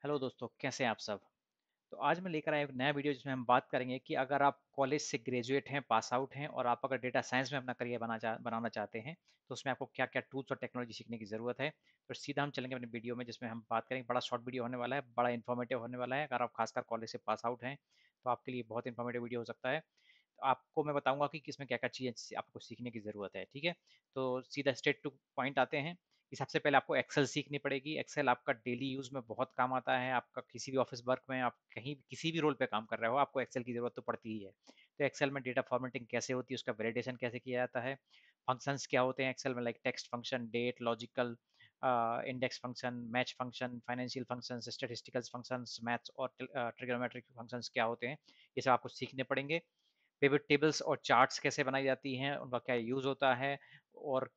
Hello दोस्तों, कैसे हैं आप सब? तो आज मैं लेकर आया एक नया वीडियो जिसमें हम बात करेंगे कि अगर आप कॉलेज से ग्रेजुएट हैं, पास आउट हैं और आप अगर डेटा साइंस में अपना करियर बनाना चाहते हैं, तो उसमें आपको क्या-क्या टूल्स और टेक्नोलॉजी सीखने की ज़रूरत है। तो सीधा हम चलेंगे अपने वीडियो में जिसमें हम बात करेंगे, बड़ा शॉर्ट वीडियो होने वाला है, बड़ा इन्फॉर्मेटिव होने वाला है। अगर आप खासकर कॉलेज से पास आउट हैं, तो आपके लिए बहुत इन्फॉर्मेटिव वीडियो हो सकता है। तो आपको मैं बताऊँगा कि किसमें क्या-क्या चीज़ें आपको सीखने की ज़रूरत है, ठीक है? तो सीधा स्ट्रेट टू पॉइंट आते हैं कि सबसे पहले आपको एक्सेल सीखनी पड़ेगी। एक्सेल आपका डेली यूज़ में बहुत काम आता है। आपका किसी भी ऑफ़िस वर्क में आप कहीं किसी भी रोल पे काम कर रहे हो, आपको एक्सेल की ज़रूरत तो पड़ती ही है। तो एक्सेल में डेटा फॉर्मेटिंग कैसे होती है, उसका वैलिडेशन कैसे किया जाता है, फंक्शंस क्या होते हैं एक्सेल में like text function, date, logical index function, match function, financial functions, statistical functions, maths और ट्रिग्नोमेट्रिक फंक्शंस क्या होते हैं, ये सब आपको सीखने पड़ेंगे। पिवट टेबल्स और चार्ट्स कैसे बनाई जाती हैं, उनका क्या यूज़ होता है और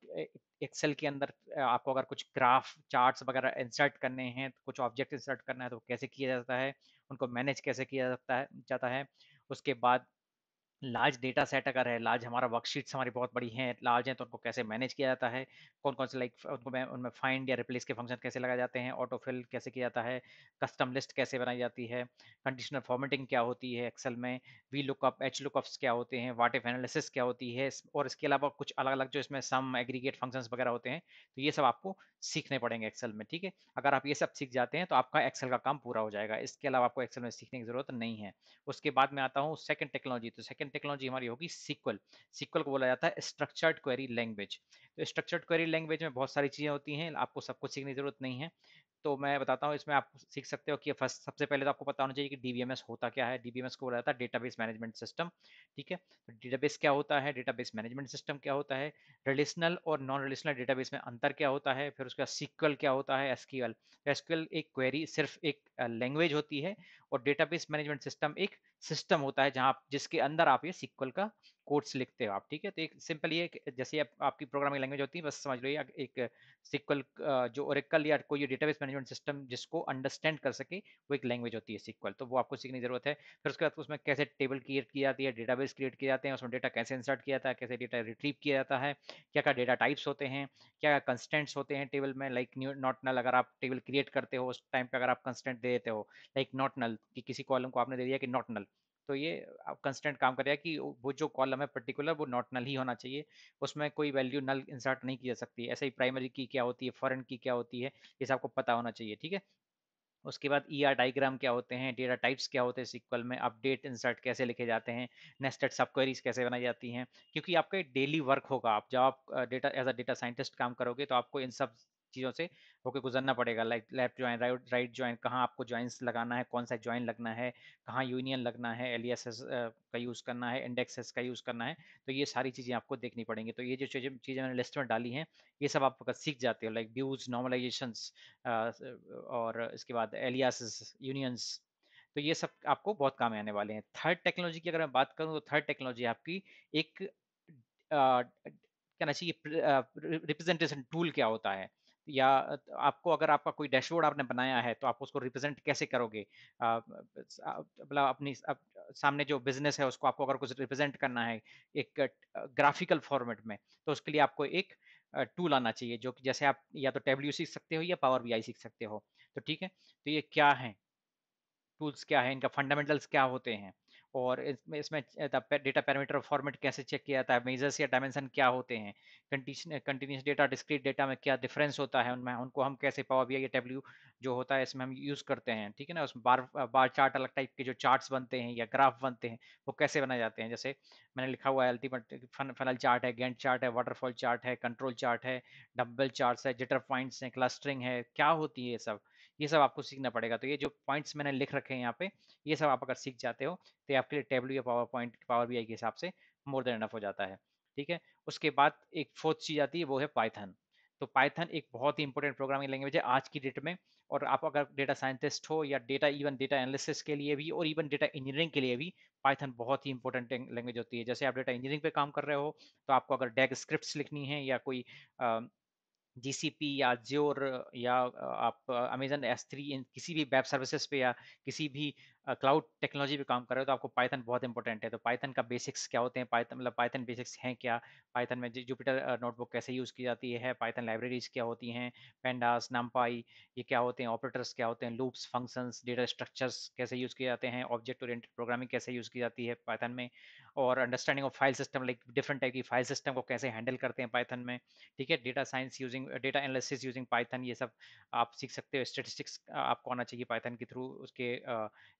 एक्सेल के अंदर आपको अगर कुछ ग्राफ, चार्ट्स वगैरह इंसर्ट करने हैं, तो कुछ ऑब्जेक्ट इंसर्ट करना है तो कैसे किया जाता है, उनको मैनेज कैसे किया जाता है। उसके बाद लार्ज डेटा सेट अगर है, लार्ज हमारा वर्कशीट्स हमारी बहुत बड़ी हैं, लार्ज हैं तो उनको कैसे मैनेज किया जाता है, कौन-कौन से लाइक उनको मैं उनमें फाइंड या रिप्लेस के फंक्शन कैसे लगाए जाते हैं, ऑटो फिल कैसे किया जाता है, कस्टम लिस्ट कैसे बनाई जाती है, कंडीशनल फॉर्मेटिंग क्या होती है एक्सेल में, वी लुकअप, एच लुकअप्स क्या होते हैं, व्हाट इफ एनालिसिस क्या होती है और इसके अलावा कुछ अलग-अलग जो इसमें सम, एग्रीगेट फंक्शंस वगैरह होते हैं, तो ये सब आपको सीखने पड़ेंगे एक्सेल में, ठीक है? अगर आप ये सब सीख जाते हैं तो आपका एक्सेल का काम पूरा हो जाएगा। इसके अलावा आपको एक्सेल में सीखने की ज़रूरत नहीं है। उसके बाद मैं आता हूँ सेकंड टेक्नोलॉजी। तो सेकंड टेक्नोलॉजी हमारी होगी सीक्वल। सीक्वल को बोला जाता है स्ट्रक्चर्ड क्वेरी लैंग्वेज। तो स्ट्रक्चर्ड क्वेरी लैंग्वेज में बहुत सारी चीज़ें होती हैं, आपको सब कुछ सीखने की ज़रूरत नहीं है। तो मैं बताता हूँ इसमें आप सीख सकते हो कि फर्स्ट सबसे पहले तो आपको पता होना चाहिए कि डीबीएमएस होता क्या है। डीबीएमएस को बोला जाता है डेटाबेस मैनेजमेंट सिस्टम, ठीक है? तो डेटाबेस क्या होता है, डेटाबेस मैनेजमेंट सिस्टम क्या होता है, रिलेशनल और नॉन रिलेशनल डेटाबेस में अंतर क्या होता है, फिर उसका सीक्वल क्या होता है, एसक्यूएल। एसक्यूएल एक क्वेरी सिर्फ एक लैंग्वेज होती है और डेटाबेस मैनेजमेंट सिस्टम एक सिस्टम होता है जहां जिसके अंदर आप ये सीक्वल का कोड्स लिखते हो आप, ठीक है? तो एक सिंपल ये जैसे आपकी प्रोग्रामिंग लैंग्वेज होती है, बस समझ लो ये एक सीक्वल जो ओरेकल या कोई डेटाबेस मैनेजमेंट सिस्टम जिसको अंडरस्टैंड कर सके, वो एक लैंग्वेज होती है सीक्वल। तो वो आपको सीखने की जरूरत है। फिर उसके बाद उसमें कैसे टेबल क्रिएट की जाती है, डेटाबेस क्रिएट किए जाते हैं, उसमें डेटा कैसे इंसर्ट किया जाता है, कैसे डेटा रिट्रीव किया जाता है, क्या क्या डेटा टाइप्स होते हैं, क्या कंस्टेंट्स होते हैं टेबल में, लाइक नॉट नल। अगर आप टेबल क्रिएट करते हो उस टाइम पे अगर आप कंस्टेंट दे देते हो लाइक नॉट नल, कि किसी कॉलम को आपने दे दिया कि नॉट नल, तो ये आप कंस्टेंट काम करेगा कि वो जो कॉलम है पर्टिकुलर वो नॉट नल ही होना चाहिए, उसमें कोई वैल्यू नल इंसर्ट नहीं की जा सकती। ऐसे ही प्राइमरी की क्या होती है, फॉरेन की क्या होती है, ये सब आपको पता होना चाहिए, ठीक है? उसके बाद ईआर डायग्राम क्या होते हैं, डेटा टाइप्स क्या होते हैं सीक्वल में, अपडेट इंसर्ट कैसे लिखे जाते हैं, नेस्टेड सब क्वेरीज कैसे बनाई जाती हैं, क्योंकि आपका डेली वर्क होगा। आप जब आप data as a data scientist काम करोगे तो आपको इन सब चीज़ों से होके गुजरना पड़ेगा, like left join, right join, कहाँ आपको ज्वाइंस लगाना है, कौन सा ज्वाइन लगना है, कहाँ यूनियन लगना है, एलियासेस का यूज़ करना है, इंडेक्सेस का यूज़ करना है। तो ये सारी चीज़ें आपको देखनी पड़ेंगी। तो ये जो चीज़ें चीज़ें मैंने लिस्ट में डाली हैं, ये सब आप अगर सीख जाते हो, लाइक व्यूज, नॉर्मलाइजेशंस और इसके बाद एलियासेस, यूनियंस, तो ये सब आपको बहुत काम में आने वाले हैं। थर्ड टेक्नोलॉजी की अगर मैं बात करूं तो थर्ड टेक्नोलॉजी आपकी एक कहना चाहिए रिप्रेजेंटेशन टूल क्या होता है, या आपको अगर आपका कोई डैशबोर्ड आपने बनाया है तो आप उसको रिप्रेजेंट कैसे करोगे, मतलब अपनी सामने जो बिजनेस है उसको आपको अगर कुछ रिप्रेजेंट करना है एक ग्राफिकल फॉर्मेट में, तो उसके लिए आपको एक टूल आना चाहिए जो कि जैसे आप या तो टेबल्यू सीख सकते हो या पावर बीआई सीख सकते हो। तो ठीक है, तो ये क्या है, टूल्स क्या है, इनका फंडामेंटल्स क्या होते हैं, और इसमें इसमें डेटा पैरामीटर फॉर्मेट कैसे चेक किया जाता है, मेजर्स या डायमेंशन क्या होते हैं, कंटिन्यूस डेटा, डिस्क्रीट डेटा में क्या डिफरेंस होता है उनमें, उनको हम कैसे पावर बीआई या डब्ल्यू जो होता है इसमें हम यूज करते हैं, ठीक है ना? उसमें बार बार चार्ट, अलग टाइप के जो चार्ट्स बनते हैं या ग्राफ बनते हैं, वो कैसे बनाए जाते हैं। जैसे मैंने लिखा हुआ है अल्टीमेट फनल चार्ट है, गैंट चार्ट है, वाटरफॉल चार्ट है, कंट्रोल चार्ट है, डबल चार्ट्स है, जिटर पॉइंट्स है, क्लस्टरिंग है, क्या होती है ये सब, ये सब आपको सीखना पड़ेगा। तो ये जो पॉइंट्स मैंने लिख रखे हैं यहाँ पे, ये सब आप अगर सीख जाते हो तो ये आपके लिए टेबल या पावर पॉइंट, पावर बीआई के हिसाब से मोर देन इनफ हो जाता है, ठीक है? उसके बाद एक फोर्थ चीज आती है, वो है पाइथन। तो पाइथन एक बहुत ही इंपॉर्टेंट प्रोग्रामिंग लैंग्वेज है आज की डेट में, और आप अगर डेटा साइंटिस्ट हो या डेटा इवन डेटा एनालिसिस के लिए भी और इवन डेटा इंजीनियरिंग के लिए भी पाइथन बहुत ही इंपॉर्टेंट लैंग्वेज होती है। जैसे आप डेटा इंजीनियरिंग पे काम कर रहे हो तो आपको अगर डैग स्क्रिप्ट्स लिखनी है या कोई जीसीपी या अज्योर या आप अमेज़न S3 इन किसी भी वेब सर्विसेज़ पे या किसी भी क्लाउड टेक्नोलॉजी पे काम कर रहे हो तो आपको पाइथन बहुत इंपॉर्टेंट है। तो पाइथन का बेसिक्स क्या होते हैं, पाइथन मतलब पाइथन बेसिक्स हैं क्या, पाइथन में जुपिटर नोटबुक कैसे यूज़ की जाती है, पाइथन लाइब्रेरीज क्या होती हैं, पेंडास, नमपाई, ये क्या होते हैं, ऑपरेटर्स क्या होते हैं, लूप्स, फंक्शंस, डेटा स्ट्रक्चर्स कैसे यूज़ किए जाते हैं, ऑब्जेक्ट ओरिएंटेड प्रोग्रामिंग कैसे यूज़ की जाती है पाइथन में, और understanding of file system, like different type की फाइल सिस्टम को कैसे हैंडल करते हैं पाइथन में। ठीक है, data science using, data analysis using Python, ये सब आप सीख सकते हो। स्टेटिस्टिक्स आपको आना चाहिए पाइथन के थ्रू, उसके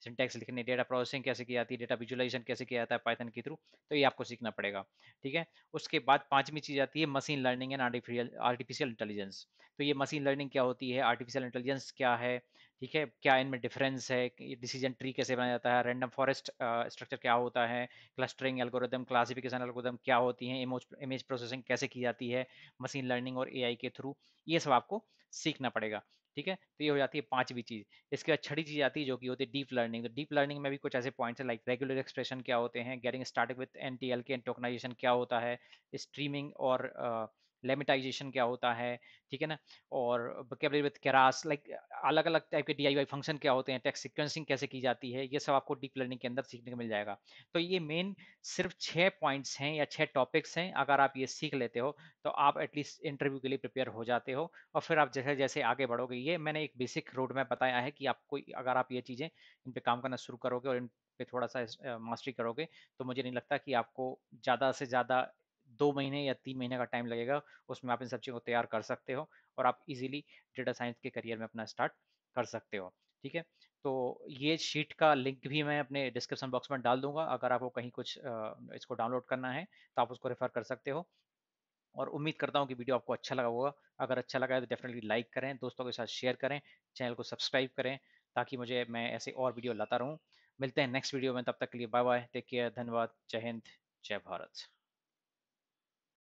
सिंटैक्स लिखने, डेटा प्रोसेसिंग कैसे की जाती है, डेटा विजुअलाइजेशन कैसे किया जाता है पाइथन के थ्रू, तो ये आपको सीखना पड़ेगा। ठीक है, उसके बाद पांचवी चीज आती है machine learning and artificial artificial intelligence. तो ये मशीन लर्निंग क्या होती है, आर्टिफिशियल इंटेलिजेंस क्या है, ठीक है, क्या इनमें डिफरेंस है, डिसीजन ट्री कैसे बनाया जाता है, रैंडम फॉरेस्ट स्ट्रक्चर क्या होता है, क्लस्टरिंग एल्गोरिदम, क्लासिफिकेशन एल्गोरिदम क्या होती है, इमेज प्रोसेसिंग कैसे की जाती है मशीन लर्निंग और एआई के थ्रू, ये सब आपको सीखना पड़ेगा। ठीक है, तो ये हो जाती है पांचवी चीज। इसके बाद छठी चीज आती है जो कि होती है डीप लर्निंग। तो डीप लर्निंग में भी कुछ ऐसे पॉइंट्स हैं, लाइक रेगुलर एक्सप्रेशन क्या होते हैं, getting started with NTLK and tokenization क्या होता है, स्ट्रीमिंग और लेमिटाइजेशन क्या होता है, ठीक है ना, और वोकैबुलरी विद केरास, लाइक अलग अलग टाइप के डीआईवाई फंक्शन क्या होते हैं, टेक्स्ट सीक्वेंसिंग कैसे की जाती है, ये सब आपको डीप लर्निंग के अंदर सीखने को मिल जाएगा। तो ये मेन सिर्फ 6 पॉइंट्स हैं या 6 टॉपिक्स हैं, अगर आप ये सीख लेते हो तो आप एटलीस्ट इंटरव्यू के लिए प्रिपेयर हो जाते हो। और फिर आप जैसे जैसे आगे बढ़ोगे, ये मैंने एक बेसिक रोड मैप बताया है कि आपको, अगर आप ये चीज़ें इन पे काम करना शुरू करोगे और इन पे थोड़ा सा मास्टरी करोगे, तो मुझे नहीं लगता कि आपको ज़्यादा से ज़्यादा 2 महीने या 3 महीने का टाइम लगेगा, उसमें आप इन सब चीज़ों को तैयार कर सकते हो और आप इजीली डेटा साइंस के करियर में अपना स्टार्ट कर सकते हो। ठीक है, तो ये शीट का लिंक भी मैं अपने डिस्क्रिप्शन बॉक्स में डाल दूंगा, अगर आपको कहीं कुछ इसको डाउनलोड करना है तो आप उसको रेफर कर सकते हो। और उम्मीद करता हूँ कि वीडियो आपको अच्छा लगा होगा। अगर अच्छा लगा है तो डेफिनेटली लाइक करें, दोस्तों के साथ शेयर करें, चैनल को सब्सक्राइब करें, ताकि मुझे मैं ऐसे और वीडियो लाता रहूँ। मिलते हैं नेक्स्ट वीडियो में, तब तक के लिए बाय बाय, टेक केयर, धन्यवाद, जय हिंद, जय भारत।